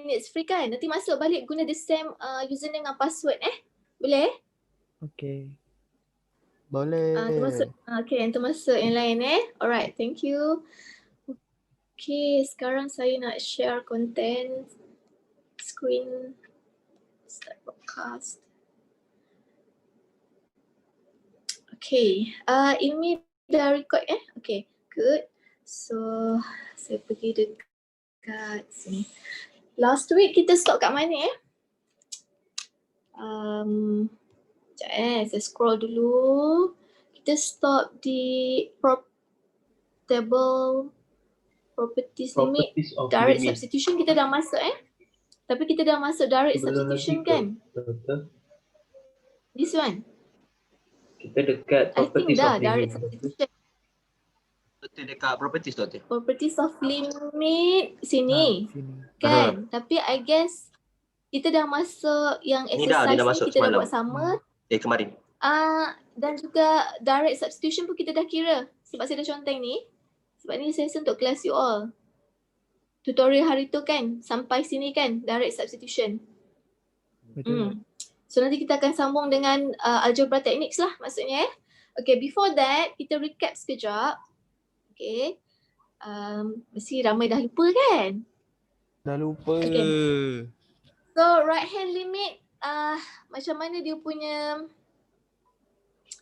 minutes free kan? Nanti masuk balik guna the same username dan password Boleh? Okay. Boleh. Okay, yang termasuk yang lain Alright, thank you. Okay, sekarang saya nak share content screen, start broadcast. Okay, ini dah record Okay, good. So, saya pergi dekat sini. Last week kita stop kat mana Sekejap saya scroll dulu. Kita stop di table properties limit, direct substitution kita dah masuk Tapi kita dah masuk direct substitution kan? This one. Kita dekat I think properties dah of direct limit. substitution. Betul dekat properties tu. Properties of limit sini. Sini. Kan? Tapi I guess kita dah masuk yang Ni exercise dah masuk kita dah semalam. buat sama. Kemarin. Dan juga direct substitution pun kita dah kira. Sebab saya dah conteng ni. Sebab ni session untuk kelas you all. Tutorial hari tu kan, sampai sini kan, direct substitution. Betul. So nanti kita akan sambung dengan algebra techniques lah maksudnya Okay, before that, kita recap sekejap. Okay. Mesti ramai dah lupa kan? Dah lupa. Okay. So right hand limit, macam mana dia punya,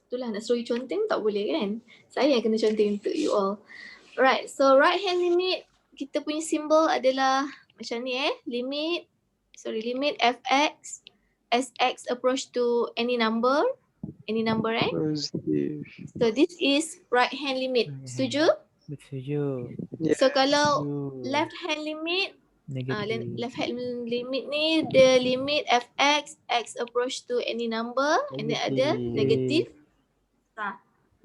itulah nak suruh you conteng tak boleh kan? Saya yang kena conteng untuk you all. Right, so right hand limit, kita punya symbol adalah macam ni limit fx as x approach to any number Positive. So this is right hand limit. Setuju? Setuju. So kalau left hand limit, Negative. left hand limit ni the limit fx x approach to any number and then ada negative.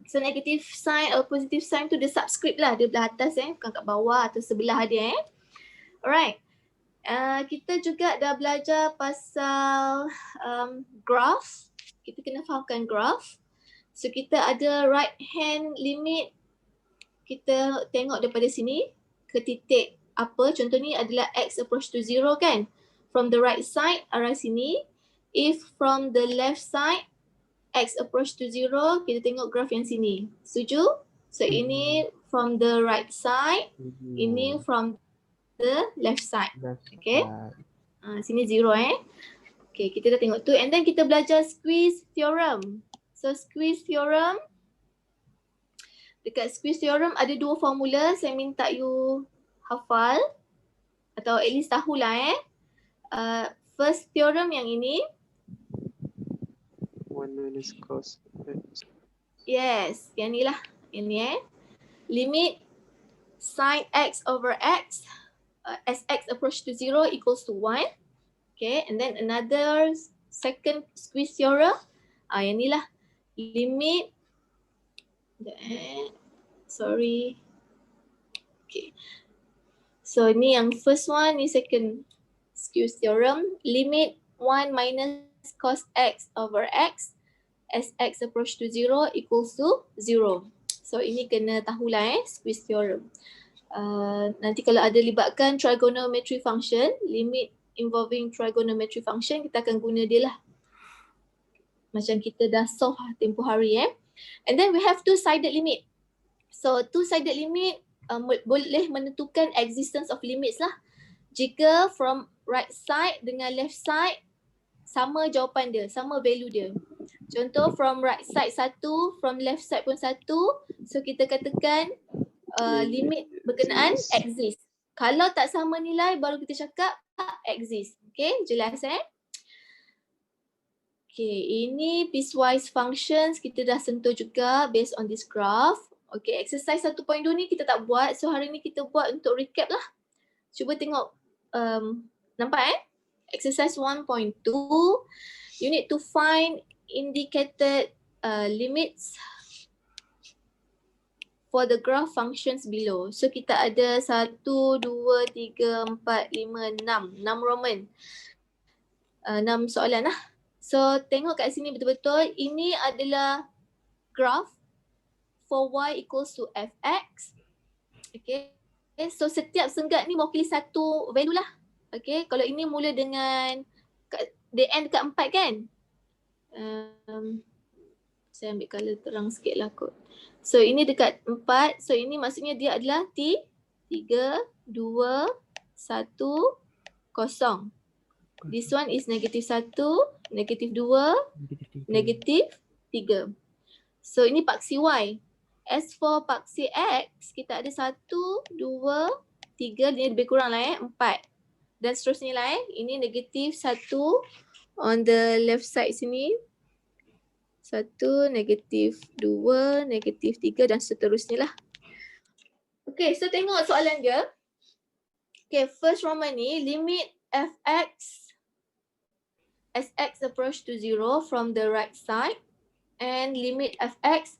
So negative sign or positive sign tu dia subscript lah, dia belah atas bukan kat bawah atau sebelah dia Alright. Kita juga dah belajar pasal graph. Kita kena fahamkan graph. So kita ada right hand limit, kita tengok daripada sini ke titik apa, contoh ni adalah x approach to 0 kan. From the right side arah sini. If from the left side x approach to 0, kita tengok graph yang sini. Setuju? So ini from the right side, ini from the left side. Okay? Sini 0 Okay, kita dah tengok tu. And then kita belajar squeeze theorem. So squeeze theorem, dekat squeeze theorem ada dua formula, saya minta you hafal atau at least tahulah first theorem yang ini. 1 minus cos x. Yes, yang ni lah. Yang ni Limit sin x over x as x approach to 0 equals to 1. Okay, and then another second squeeze theorem. Yang ni lah. Limit. Sorry. Okay. So ni yang first one, ni second squeeze theorem. Limit 1 minus cos x over x as x approach to 0 equals to 0. So ini kena tahulah squeeze theorem. Nanti kalau ada libatkan trigonometry function, limit involving trigonometry function, kita akan guna dia lah. Macam kita dah solve tempoh hari And then we have two-sided limit. So two-sided limit boleh menentukan existence of limits lah. Jika from right side dengan left side sama jawapan dia, sama value dia. Contoh from right side 1, from left side pun 1. So kita katakan limit berkenaan exist. Kalau tak sama nilai baru kita cakap exist. Okay, jelas Okay, ini piecewise functions kita dah sentuh juga based on this graph. Okay, exercise 1.2 ni kita tak buat. So hari ni kita buat untuk recap lah. Cuba tengok, nampak Exercise 1.2, you need to find indicated limits for the graph functions below. So kita ada 1, 2, 3, 4, 5, 6. 6 Roman. 6 soalan lah. So tengok kat sini betul-betul. Ini adalah graph for y equals to fx. Okay. So setiap senggat ni mewakili satu value lah. Okay, kalau ini mula dengan dia end dekat 4 kan? Saya ambil colour terang sikit lah kot. So ini dekat 4. So ini maksudnya dia adalah T 3, 2, 1, 0. This one is negatif 1, negatif 2, Negatif 3. negatif 3. So ini paksi Y. As for paksi X, kita ada 1, 2, 3, dia lebih kurang lah 4. Dan seterusnya lah Ini negatif 1 on the left side sini. 1, negatif 2, negatif 3 dan seterusnya lah. Okay, so tengok soalan dia. Okay, first Roman ni, limit fx as x approach to 0 from the right side and limit fx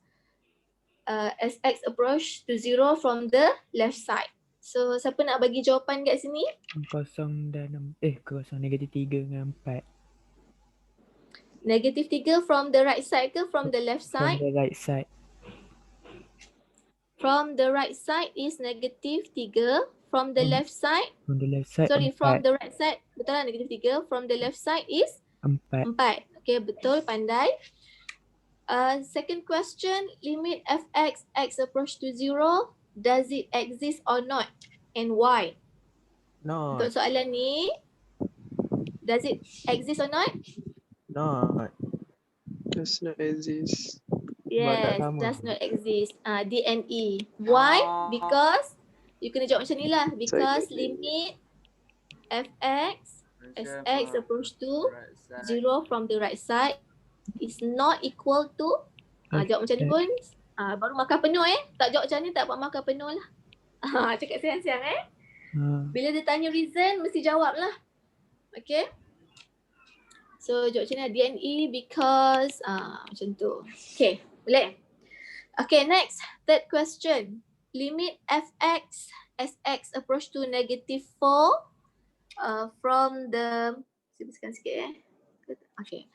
as x approach to 0 from the left side. So, siapa nak bagi jawapan kat sini? 0 dan 6. 0 negatif 3 dengan 4. Negatif 3 from the right side ke from the left From side? the right side. From the right side is negatif 3. From the left side, From the left side sorry, 4. from the right side, betul lah negatif 3. From the left side is 4. 4. Okay, betul, pandai. Second question, limit fx x approach to 0. Does it exist or not? And why? Not. Untuk soalan ni, does it exist or not? Not. Does not exist. Yes, sama. does not exist. D and E. Why? Because, you kena jawab macam ni lah. Because limit fx as x approach to 0 from the right side is not equal to, jawab macam ni pun, baru markah penuh Tak jawab macam ni tak dapat markah penuh lah. Cakap siang-siang Bila dia tanya reason, mesti jawab lah. Okay. So, jawab macam ni D and E because, macam tu. Okay, boleh? Okay, next. Third question. Limit fx as x approach to negative 4 from the, saya bersihkan sikit Okay.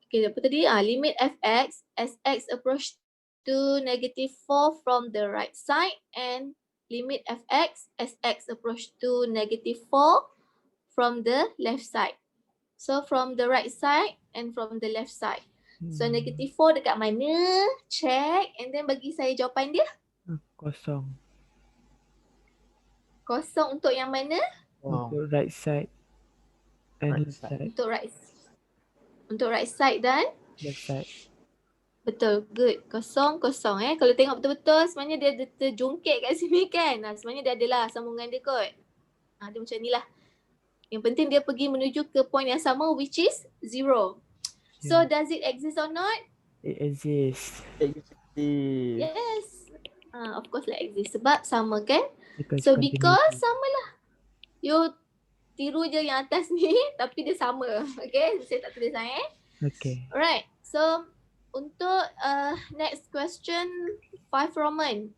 Okay, apa tadi? Limit fx as x approach to negative 4 from the right side and limit fx as x approach to negative 4 from the left side. So from the right side and from the left side. So negative 4 dekat mana? Check and then bagi saya jawapan dia. 0. Kosong untuk yang mana? Untuk right side and Right left side. side. Untuk right side dan Left side. betul, good. Kosong. Kalau tengok betul-betul sebenarnya dia ada terjungkit kat sini kan. Sebenarnya dia adalah sambungan dia kot. Dia macam ni lah. Yang penting dia pergi menuju ke point yang sama which is 0. So does it exist or not? It exists. Yes. Of course lah exist sebab sama kan? Because So because sama lah. You tiru je yang atas ni tapi dia sama. Okay, saya tak tulis Okay. Alright. So untuk next question 5 Roman.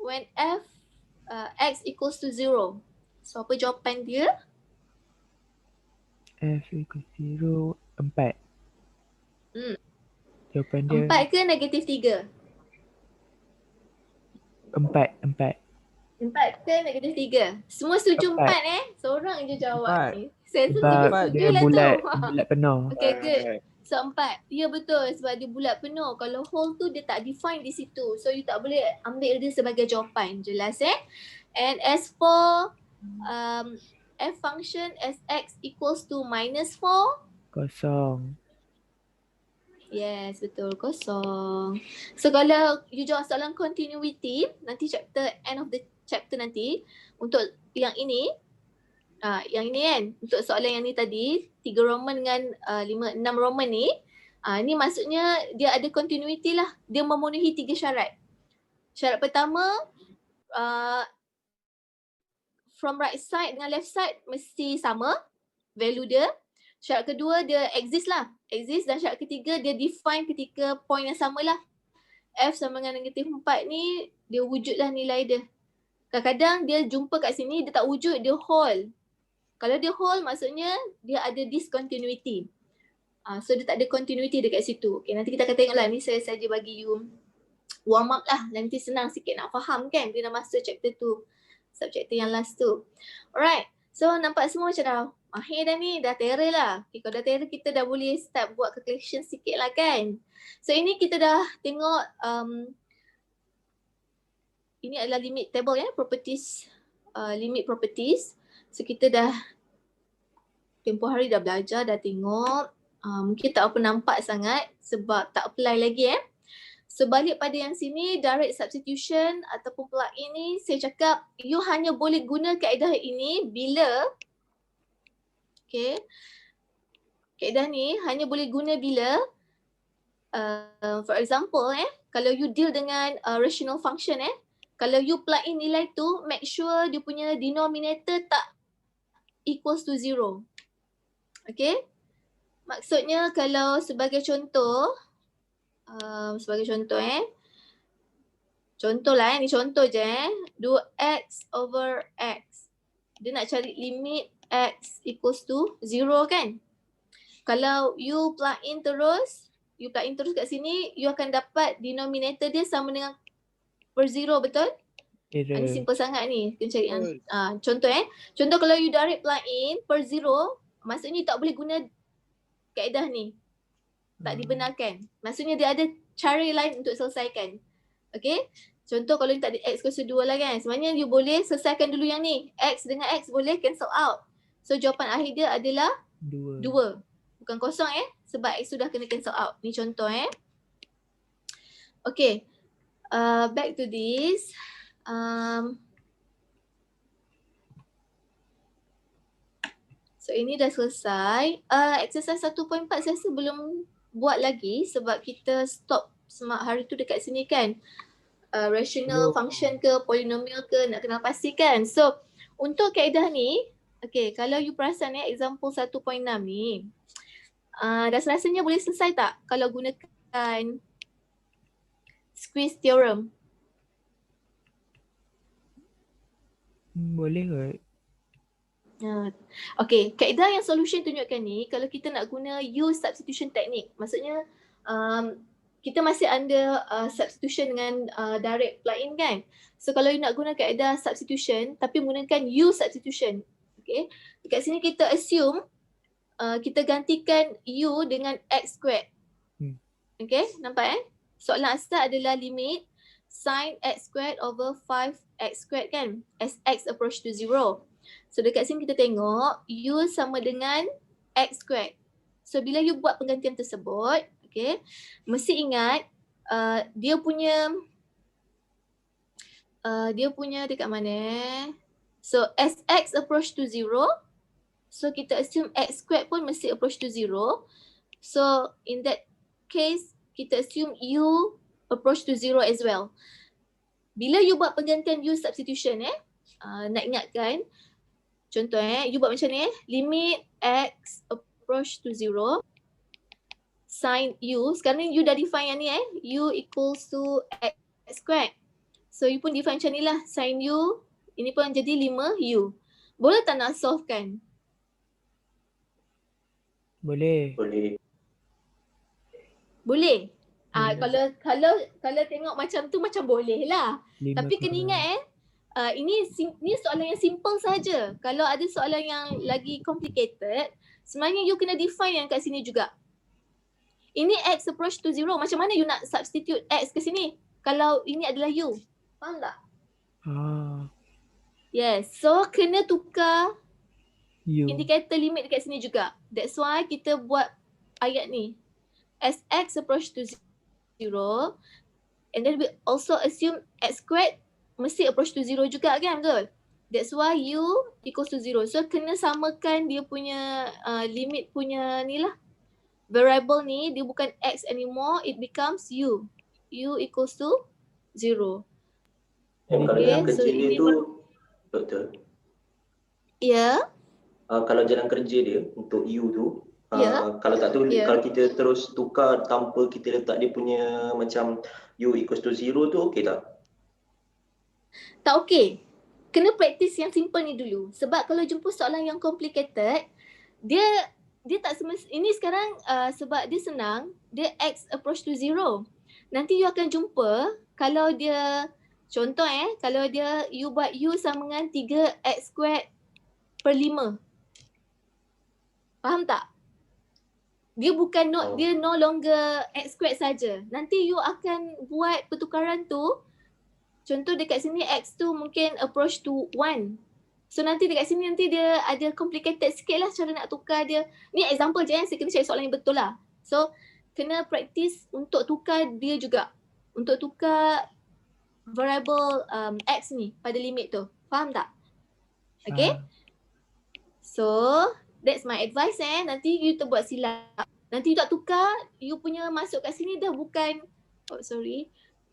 When x equals to 0. So apa jawapan dia? F equals 0, 4. Jawapan dia 4 ke negatif 3? 4. 4 ke negatif 3? Semua setuju 4 Seorang je jawab 4. ni. Saya tu Sebab setuju dia lah bulat, tu. bulat penuh. Okay, good. So 4. Ya betul sebab dia bulat penuh. Kalau whole tu dia tak define di situ. So you tak boleh ambil dia sebagai jawapan. Jelas And as for f function as x equals to -4. 0. Yes, betul. Kosong. So kalau you jawab soalan continuity, nanti end of the chapter nanti, untuk yang ini kan, untuk soalan yang ni tadi, 3 Roman dengan 6 Roman ni, ni maksudnya dia ada continuity lah. Dia memenuhi 3 syarat. Syarat pertama, from right side dengan left side mesti sama value dia. Syarat kedua dia exist lah. Exist dan syarat ketiga dia define ketika point yang sama lah. F sama dengan negatif 4 ni dia wujud lah nilai dia. Kadang-kadang dia jumpa kat sini dia tak wujud, dia whole. Kalau dia whole maksudnya dia ada discontinuity. So dia tak ada continuity dekat situ. Okay, nanti kita akan tengok lah. Ni saya saja bagi you warm up lah. Nanti senang sikit nak faham kan bila dah masuk chapter tu. subjector yang last tu. Alright, so nampak semua macam dah mahir dah ni, dah terror lah. Okay, kalau dah terror kita dah boleh start buat calculation sikit lah kan. So ini kita dah tengok ini adalah limit table ya, properties, limit properties. So kita dah tempoh hari dah belajar, dah tengok. Mungkin tak apa nampak sangat sebab tak apply lagi So balik pada yang sini, direct substitution ataupun plug-in ni, saya cakap you hanya boleh guna kaedah ini bila, okay, kaedah ni hanya boleh guna bila, for example kalau you deal dengan rational function kalau you plug in nilai tu, make sure dia punya denominator tak equals to 0. Okay, maksudnya kalau sebagai contoh, contoh lah ni contoh je 2x over x. Dia nak cari limit x equals to 0 kan. Kalau you plug in terus kat sini, you akan dapat denominator dia sama dengan per 0, betul? Ini simple sangat ni. Kena cari yang contoh contoh kalau you direct plug in per 0, maksudnya you tak boleh guna kaedah ni. Tak dibenarkan. Maksudnya dia ada cara lain untuk selesaikan. Okay. Contoh kalau you tak ada x kuasa 2 lah kan. Sebenarnya you boleh selesaikan dulu yang ni. X dengan x boleh cancel out. So jawapan akhir dia adalah 2. Bukan kosong sebab x sudah kena cancel out. Ni contoh Okay. Back to this. So ini dah selesai. Exercise 1.4 saya rasa belum buat lagi sebab kita stop hari tu dekat sini kan. Rational function ke polynomial ke nak kenal pasti kan. So untuk kaedah ni, okay, kalau you perasan example 1.6 ni, dah rasanya boleh selesai tak kalau gunakan squeeze theorem? Boleh kot. Okay, kaedah yang solution tunjukkan ni, kalau kita nak guna use substitution technique, maksudnya kita masih under substitution dengan direct plug-in kan. So kalau you nak guna kaedah substitution tapi menggunakan use substitution, okay, dekat sini kita assume kita gantikan u dengan x squared. Okay, nampak soalan asal adalah limit sin x squared over 5x squared kan, as x approach to 0. So dekat sini kita tengok u sama dengan x squared. So bila you buat penggantian tersebut, okay, mesti ingat dia punya dekat mana So as x approach to 0, so kita assume x squared pun mesti approach to 0. So in that case kita assume u approach to 0 as well. Bila you buat penggantian u substitution nak ingatkan contoh you buat macam ni limit x approach to 0 sin u. Sekarang ni you dah define yang ni u equals to x squared. So you pun define macam ni lah, sin u ini pun jadi 5u. Boleh tak nak solve kan? Boleh. Boleh. Kalau tengok macam tu macam boleh lah. Tapi kena ingat ini soalan yang simple saja. Kalau ada soalan yang lagi complicated, sebenarnya you kena define yang kat sini juga. Ini x approach to 0, macam mana you nak substitute x ke sini kalau ini adalah u? Faham tak? Yes, so kena tukar indikator limit dekat sini juga. That's why kita buat ayat ni. As x approach to 0, and then we also assume x squared mesti approach to 0 juga kan, betul? That's why u equals to 0. So kena samakan dia punya limit punya ni lah. Variable ni dia bukan x anymore, it becomes u. U equals to 0. Kalau jalan kerja dia tu, doktor. Ya. Kalau jalan kerja dia untuk u tu, kalau tak tu, kalau kita terus tukar tanpa kita letak dia punya macam u equals to 0 tu, okey tak? Tak okey. Kena praktis yang simple ni dulu. Sebab kalau jumpa soalan yang complicated, dia tak ini sekarang sebab dia senang, dia x approach to 0. Nanti you akan jumpa kalau dia Contoh kalau dia you buat u sama dengan 3x squared per 5. Faham tak? Dia bukan dia no longer x squared saja. Nanti you akan buat pertukaran tu. Contoh dekat sini x tu mungkin approach to 1. So nanti dekat sini nanti dia ada complicated sikit lah cara nak tukar dia. Ni example je saya kena cari soalan yang betul lah. So kena practice untuk tukar dia juga. Untuk tukar variable x ni pada limit tu. Faham tak? Okay? So that's my advice Nanti you terbuat silap. Nanti you tak tukar, you punya masuk kat sini dah bukan,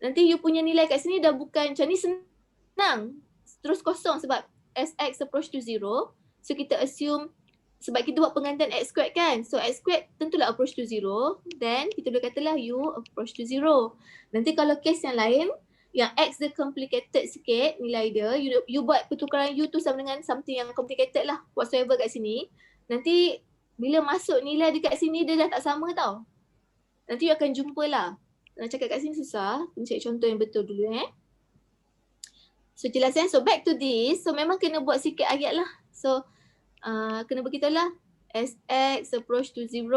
nanti you punya nilai kat sini dah bukan macam ni senang. Terus kosong sebab as x approach to 0. So kita assume, sebab kita buat penggantian x squared kan. So x squared tentulah approach to 0. Then kita boleh katalah u approach to 0. Nanti kalau case yang lain, yang x dia complicated sikit nilai dia, you buat pertukaran u tu sama dengan something yang complicated lah whatsoever kat sini. Nanti bila masuk nilai dekat sini dia dah tak sama tau. Nanti you akan jumpa lah. Nak cakap kat sini susah. Kena cari contoh yang betul dulu So jelas So back to this. So memang kena buat sikit ayat lah. So kena beritahu lah. As x approach to 0.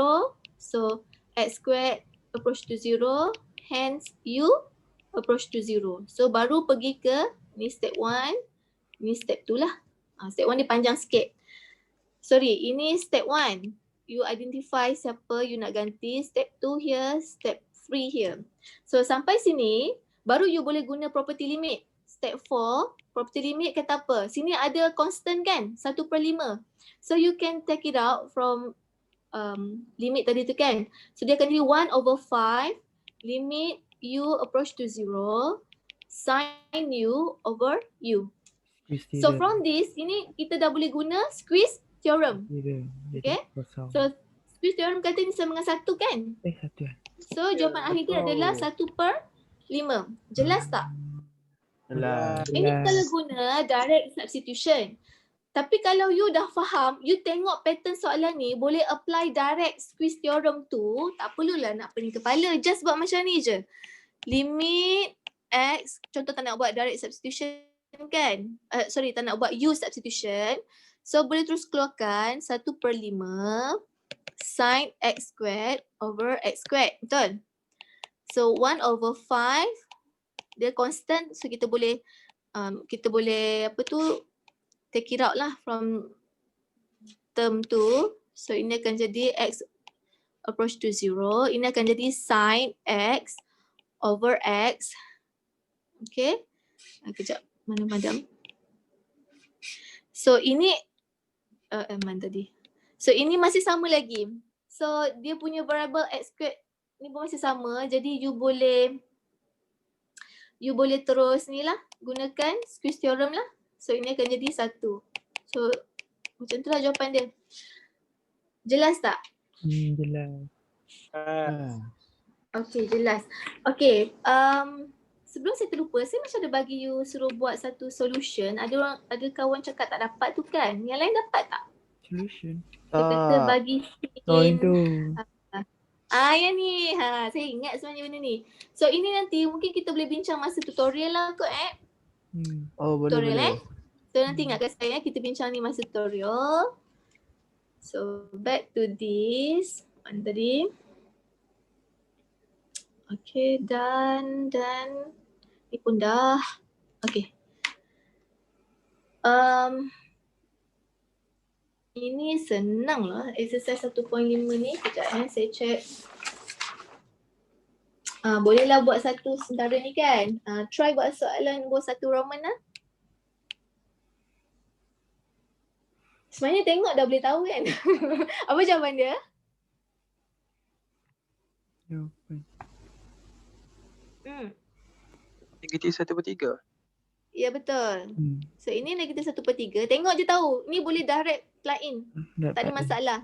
So x squared approach to 0. Hence u approach to 0. So baru pergi ke ni step 1. Ni step 2 lah. Step 1 dia panjang sikit. Ini step 1. You identify siapa you nak ganti. Step 2 here, step 3 here. So sampai sini, baru you boleh guna property limit. Step 4, property limit kata apa? Sini ada constant kan? 1/5. So you can take it out from limit tadi tu kan? So dia akan jadi 1/5 limit u approach to 0 sin u over u. So from this, ini kita dah boleh guna squeeze theorem. Okay? So squeeze theorem kata ni sama dengan 1 kan? 1 So jawapan akhir dia adalah 1/5. Jelas tak? Jelas. Ini kalau guna direct substitution. Tapi kalau you dah faham, you tengok pattern soalan ni, boleh apply direct squeeze theorem tu, tak perlulah nak pening kepala, just buat macam ni je. Limit x, contoh tak nak buat direct substitution kan? Tak nak buat u substitution. So boleh terus keluarkan 1/5 sin x squared over x squared. Betul? So 1/5 dia constant. So kita boleh take it out lah from term tu. So ini akan jadi x approach to 0. Ini akan jadi sin x over x. Okay. Kejap. Mana madam? So ini mana tadi? So ini masih sama lagi. So dia punya variable x squared ni pun masih sama. Jadi you boleh terus ni lah gunakan squeeze theorem lah. So ini akan jadi 1. So macam tu lah jawapan dia. Jelas tak? Jelas. Okay, jelas. Okay, sebelum saya terlupa, saya macam ada bagi you suruh buat satu solution. Ada kawan cakap tak dapat tu kan? Yang lain dapat tak? Solution. Dia kata bagi Itu. Yang ni. Saya ingat sebenarnya benda ni. So ini nanti mungkin kita boleh bincang masa tutorial lah kot Boleh. Tutorial So nanti ingatkan saya kita bincang ni masa tutorial. So back to this. Mana tadi? Okay, dan ni pun dah. Okay. Ini senang lah exercise 1.5 ni. Sekejap saya check. Bolehlah buat satu sementara ni kan. Try buat soalan buat satu Roman lah. Sebenarnya tengok dah boleh tahu kan. Apa jawapan dia? Jawapan. Negatif 1/3. Ya betul. So ini negatif 1/3. Tengok je tahu. Ni boleh direct plug in. Tak ada masalah.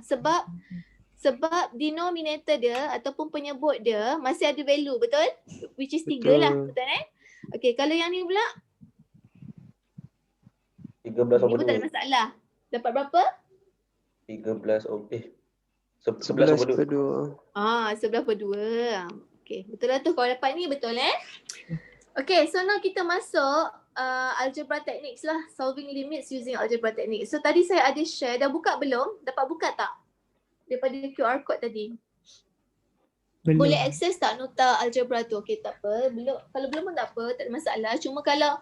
Sebab denominator dia ataupun penyebut dia masih ada value, betul? Which is 3 lah. Betul Okay, kalau yang ni pula 13/2. ni pun tak ada masalah. Dapat berapa? 11/2. 11/2. 11/2. Okay, betul lah tu. Kalau dapat ni betul Okay, so now kita masuk algebra techniques lah. Solving limits using algebra techniques. So tadi saya ada share, dah buka belum? Dapat buka tak? Daripada QR code tadi. Belum. Boleh akses tak nota algebra tu? Okay, tak apa. Belum, kalau belum pun tak apa, tak ada masalah. Cuma kalau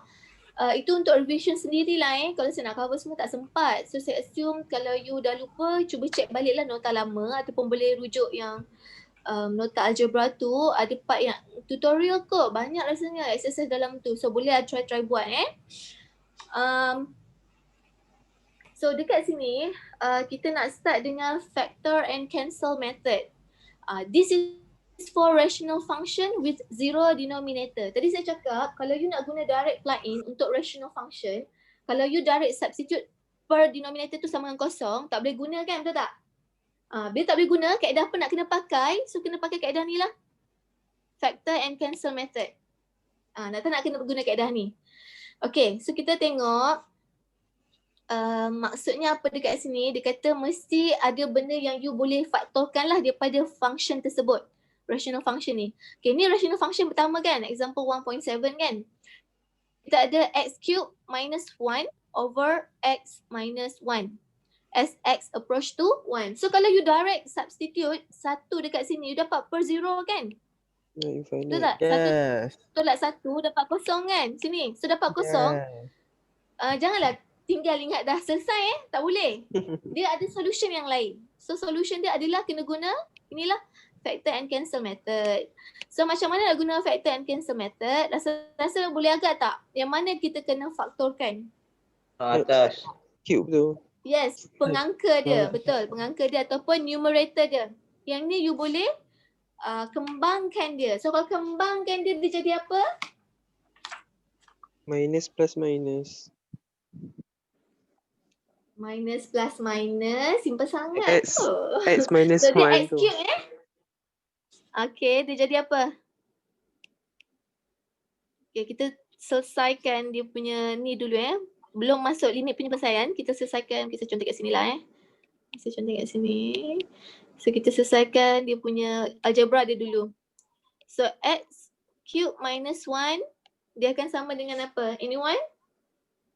itu untuk revision sendirilah kalau saya nak cover semua tak sempat. So saya assume kalau you dah lupa, cuba check baliklah nota lama ataupun boleh rujuk yang nota algebra tu. Ada part yang tutorial kot, banyak rasanya exercise dalam tu. So boleh try buat So dekat sini kita nak start dengan factor and cancel method. This is for rational function with zero denominator. Tadi saya cakap kalau you nak guna direct plug-in untuk rational function, kalau you direct substitute per denominator tu sama dengan kosong, tak boleh guna kan, betul tak? Bila tak boleh guna, kaedah apa nak kena pakai? So kena pakai kaedah ni lah. Factor and cancel method. Nak kena guna kaedah ni. Okay, so kita tengok maksudnya apa dekat sini. Dia kata mesti ada benda yang you boleh faktorkan lah daripada function tersebut. Rational function ni. Okay, ni rational function pertama kan. Example 1.7 kan. Kita ada x cube minus 1 over x minus 1. As x approach to 1. So kalau you direct substitute satu dekat sini, you dapat per 0 kan? Betul tak? Yes. Tolak 1 dapat kosong kan? Sini. So dapat kosong. Janganlah tinggal ingat dah selesai tak boleh. Dia ada solution yang lain. So solution dia adalah kena guna inilah factor and cancel method. So macam mana nak guna factor and cancel method? Rasa boleh agak tak? Yang mana kita kena faktorkan? Atas. Cube tu. Yes, pengangka dia. Betul, pengangka dia ataupun numerator dia. Yang ni you boleh kembangkan dia. So kalau kembangkan dia, dia jadi apa? Minus plus minus. Minus plus minus. Simple sangat. X. X minus So dia 1 x tu. cube Okay, dia jadi apa? Okay, kita selesaikan dia punya ni dulu Belum masuk limit penyelesaian, kita selesaikan, kita contoh kat sini lah Kita contoh kat sini. So kita selesaikan dia punya algebra dia dulu. So x cube minus 1 dia akan sama dengan apa? Anyone?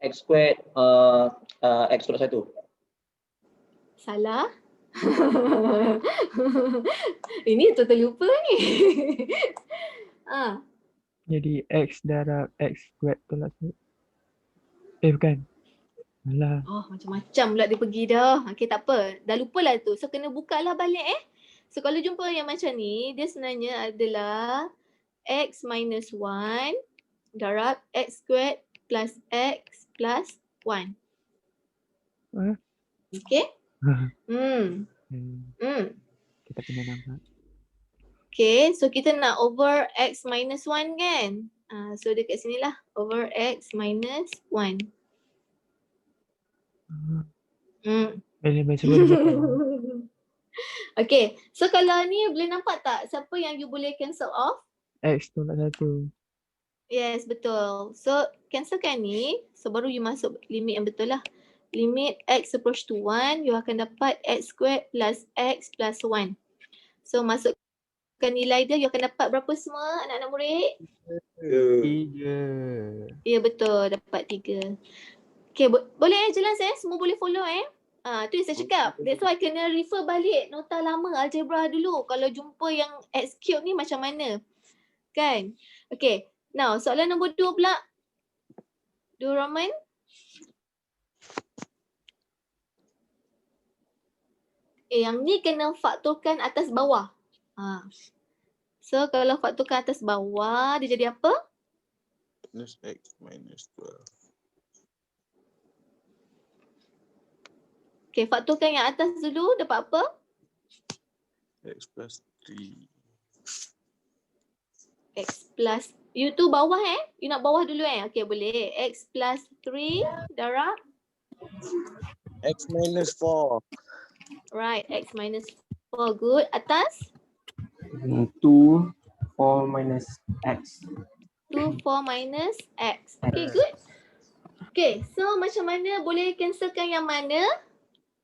X squared X tolak 1. Salah. Ini total lupa ni. Jadi x darab x squared tolak 1. Bukan. Alah. Oh, macam-macam pula dia pergi dah. Okay, tak apa. Dah lupalah tu. So kena buka lah balik So kalau jumpa yang macam ni, dia sebenarnya adalah x minus 1 darab x squared plus x plus 1. Okay? Kita kena nampak. Okay, so kita nak over x minus 1 kan? So dekat sini lah, over x minus 1. Boleh sebut. Okay, so kalau ni boleh nampak tak siapa yang you boleh cancel off? X tolak 1. Yes, betul. So cancelkan ni, so baru you masuk limit yang betul lah. Limit x approach to 1, you akan dapat x squared plus x plus 1. So masukkan nilai dia, you akan dapat berapa semua anak-anak murid? 3. Ya betul, dapat 3. Okay, boleh jelas semua boleh follow tu yang saya cakap. That's why kena refer balik nota lama algebra dulu. Kalau jumpa yang x cube ni macam mana. Kan? Okay, now soalan nombor 2 pula. Roman. Yang ni kena faktorkan atas bawah. So kalau faktorkan atas bawah, dia jadi apa? Minus x minus 12. Okay, faktorkan yang atas dulu, dapat apa? X plus 3. X plus, you tu bawah You nak bawah dulu Okay, boleh. X plus 3 darab? X minus 4. Right, x minus 4. Good. Atas? 2, 4 minus x. 2, 4 minus x. Okay, good. Okay, so macam mana boleh cancelkan yang mana?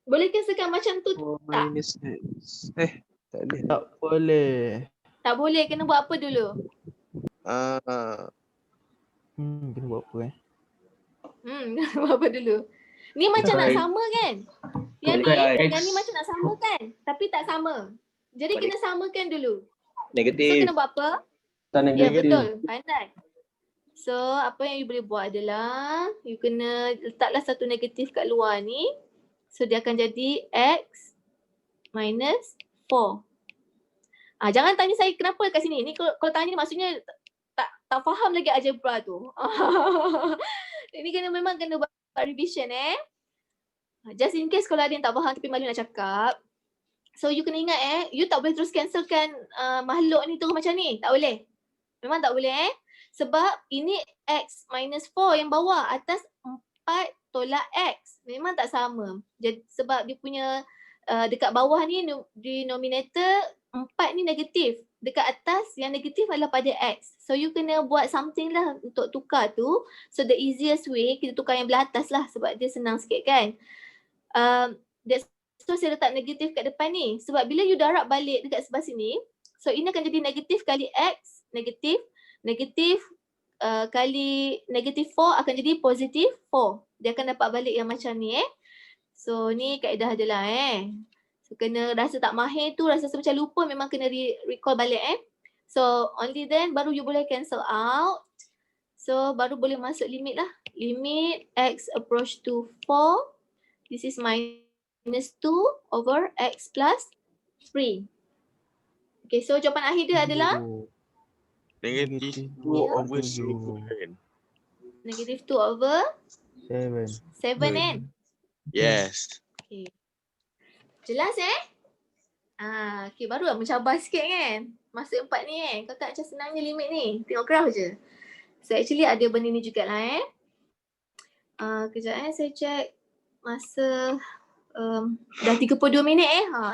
Boleh cancelkan macam tu 4 tak? minus x. Tak boleh. Tak boleh. Tak boleh, kena buat apa dulu? Kena buat apa Apa dulu? Ni macam nak Baik. sama kan? Yang ni macam nak sama kan? Tapi tak sama. Jadi kena samakan dulu. So Negatif. kena buat apa? Tak Ya, negatif. betul. Pandai. So, apa yang you boleh buat adalah you kena letaklah satu negatif kat luar ni. So, dia akan jadi X minus 4. Jangan tanya saya kenapa kat sini. Ni kalau tanya ni maksudnya tak faham lagi algebra tu. Ini memang kena buat revision Just in case kalau ada yang tak faham tapi malu nak cakap. So, you kena ingat you tak boleh terus cancelkan makhluk ni terus macam ni. Tak boleh. Memang tak boleh Sebab ini X minus 4 yang bawah, atas 4 tolak X. Memang tak sama. Jadi, sebab dia punya dekat bawah ni denominator 4 ni negatif. Dekat atas yang negatif adalah pada X. So you kena buat something lah untuk tukar tu. So the easiest way kita tukar yang belah atas lah sebab dia senang sikit kan. So saya letak negatif kat depan ni. Sebab bila you darab balik dekat sebelah sini, so ini akan jadi negatif kali X, negatif kali negatif 4 akan jadi positif 4. Dia akan dapat balik yang macam ni So ni kaedah je lah So kena rasa tak mahir tu, rasa macam lupa memang kena recall balik So only then baru you boleh cancel out. So baru boleh masuk limit lah. Limit X approach to 4. This is minus 2 over X plus 3. Okay, so jawapan akhir dia adalah Negatif 2 over 7. negative 2 over 7. 7 kan? Yes. Okay. Jelas okay, baru lah mencabar sikit kan? Masuk 4 ni Kau tak macam senangnya limit ni. Tengok graf je. So actually ada benda ni jugalah kejap saya check masa dah 32 minit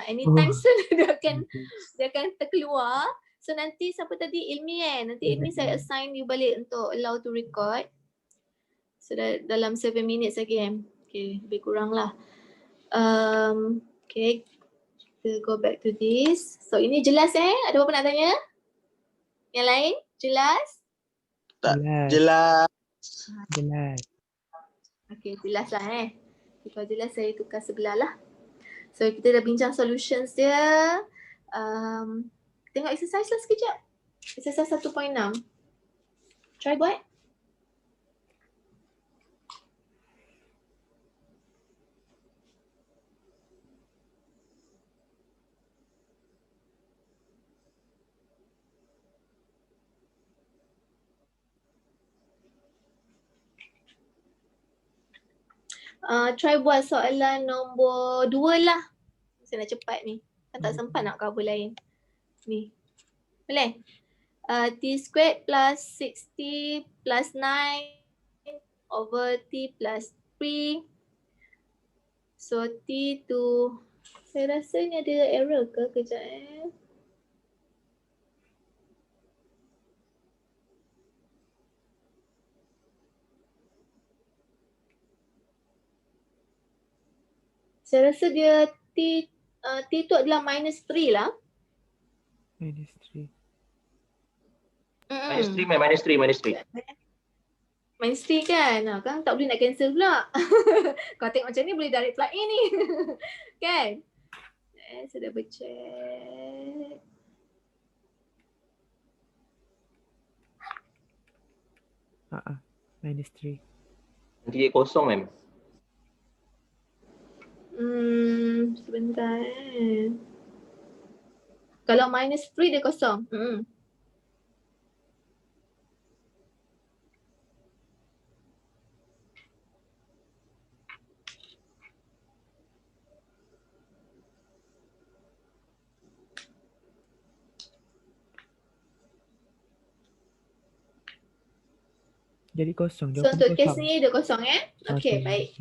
anytime soon dia akan terkeluar. So nanti siapa tadi Ilmi nanti Ilmi saya assign you balik untuk allow to record. So dalam 7 minutes lagi Okay, lebih kurang lah. Okay, kita go back to this. So ini jelas Ada apa-apa nak tanya? Yang lain? Jelas? Jelas. Okay, jelas lah Kalau jelas saya tukar sebelah lah. So kita dah bincang solutions dia. Tengok exercise lah sekejap. Exercise 1.6. Try buat. Try buat soalan nombor 2 lah. Saya nak cepat ni. Kan tak sempat nak cover lain. Ni. Boleh? T squared plus 60 plus 9 over T plus 3. So T tu, saya rasa ni ada error ke? Kejap Saya rasa dia T tu adalah minus 3 lah. Minus 3. Minus 3. Minus 3 kan? Kan tak boleh nak cancel pula. Kau tengok macam ni boleh direct plug in ni. Kan? Saya dah bercheck. Minus 3. Nanti dia kosong mem. Sebentar Kalau minus 3 dia kosong. Jadi kosong. So untuk case ni dia kosong Okay, baik.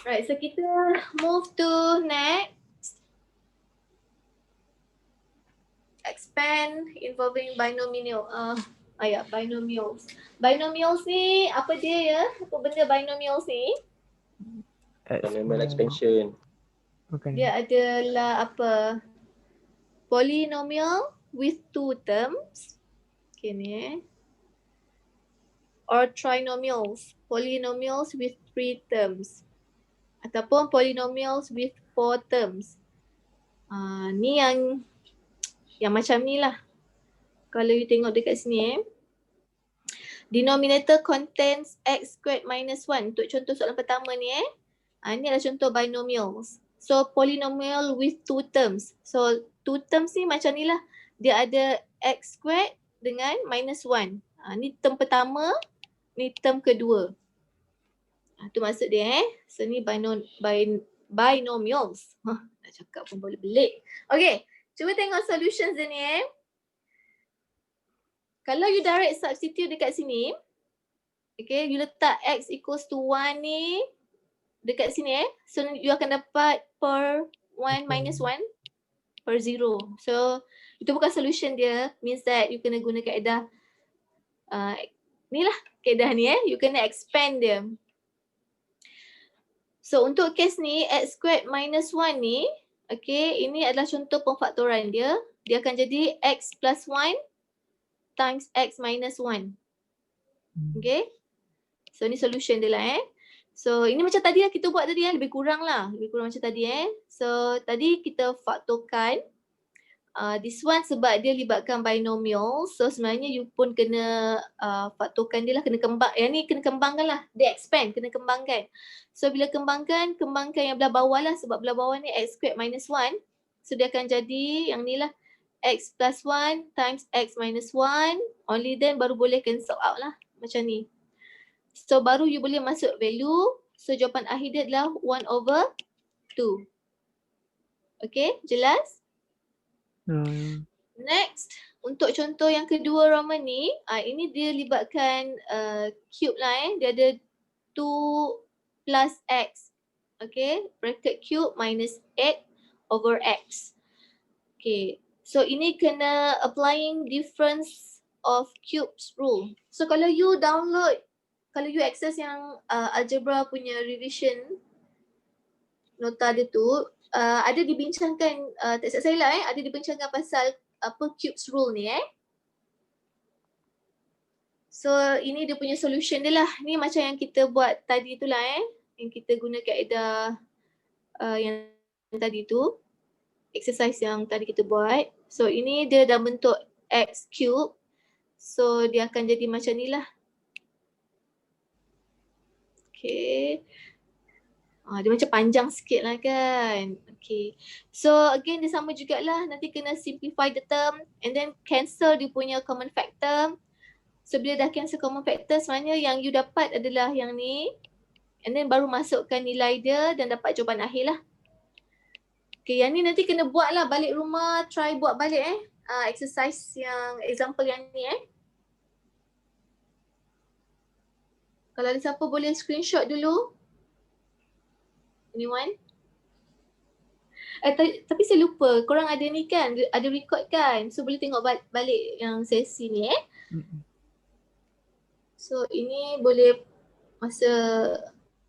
Right, so kita move to next. Expand involving binomial. Binomials. Binomials ni apa dia Apa benda binomials ni? Polynomial expansion. Dia adalah apa? Polynomial with two terms. Okay ni or trinomials, polynomials with 3 terms ataupun polynomials with 4 terms. Ni yang macam ni lah. Kalau you tengok dekat sini denominator contains x squared minus 1. Untuk contoh soalan pertama ni ni adalah contoh binomials. So polynomial with 2 terms. So 2 terms ni macam ni lah. Dia ada x squared dengan minus 1. Ni term pertama, ni term kedua. Tu maksud dia So ni binomials. Nak cakap pun boleh belik. Okay, cuba tengok solutions dia ni Kalau you direct substitute dekat sini, okay, you letak x equals to 1 ni dekat sini so you akan dapat per 1 minus 1 per 0. So itu bukan solution dia, means that you kena guna kaedah ni lah kaedah ni you kena expand dia. So untuk case ni x squared minus 1 ni, okay, ini adalah contoh pemfaktoran dia. Dia akan jadi x plus 1 times x minus 1. Okay. So ni solution dia lah So ini macam tadi lah kita buat tadi lebih kurang macam tadi So tadi kita faktorkan this one sebab dia libatkan binomial. So sebenarnya you pun kena faktorkan dia lah, kena kembang. Yang ni kena kembangkan lah, dia expand, kena kembangkan. So bila kembangkan yang belah bawah lah sebab belah bawah ni x squared minus 1. So dia akan jadi yang ni lah x plus 1 times x minus 1. Only then baru boleh cancel out lah macam ni. So baru you boleh masuk value. So jawapan akhir dia adalah 1/2. Okay, jelas? Next, untuk contoh yang kedua Roman ni, ini dia libatkan cube lah Dia ada 2 plus x. Okay, bracket cube minus 8/x. Okay, so ini kena applying difference of cubes rule. So kalau you access yang algebra punya revision nota dia tu, ada dibincangkan, tak silap saya lah ada dibincangkan pasal apa cubes rule ni So ini dia punya solution dia lah. Ni macam yang kita buat tadi tu lah yang kita guna kaedah yang tadi tu, exercise yang tadi kita buat. So ini dia dalam bentuk x cube. So dia akan jadi macam ni lah. Okay. Dia macam panjang sikit lah kan. Okay. So again dia sama jugalah. Nanti kena simplify the term and then cancel dia punya common factor. So bila dah cancel common factor sebenarnya yang you dapat adalah yang ni. And then baru masukkan nilai dia dan dapat jawapan akhir lah. Okay, yang ni nanti kena buat lah balik rumah. Try buat balik exercise yang example yang ni Kalau ada siapa boleh screenshot dulu. Anyone? Tapi saya lupa, korang ada ni kan, ada record kan? So boleh tengok balik yang sesi ni So ini boleh masa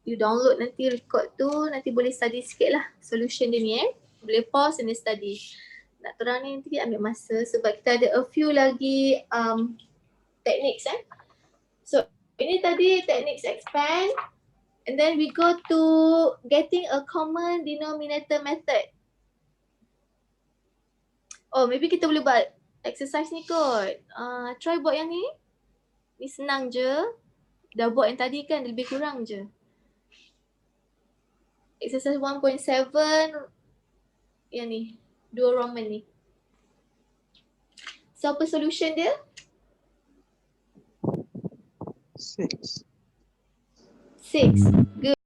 you download nanti record tu, nanti boleh study sikit lah solution dia ni Boleh pause and then study. Nak terang ni nanti ambil masa sebab kita ada a few lagi techniques So ini tadi techniques expand. And then we go to getting a common denominator method. Oh, maybe kita boleh buat exercise ni kot. Try buat yang ni. Ni senang je. Dah buat yang tadi kan, lebih kurang je. Exercise 1.7. Yang ni, 2 Roman ni. So apa solution dia? 6. 6. Good.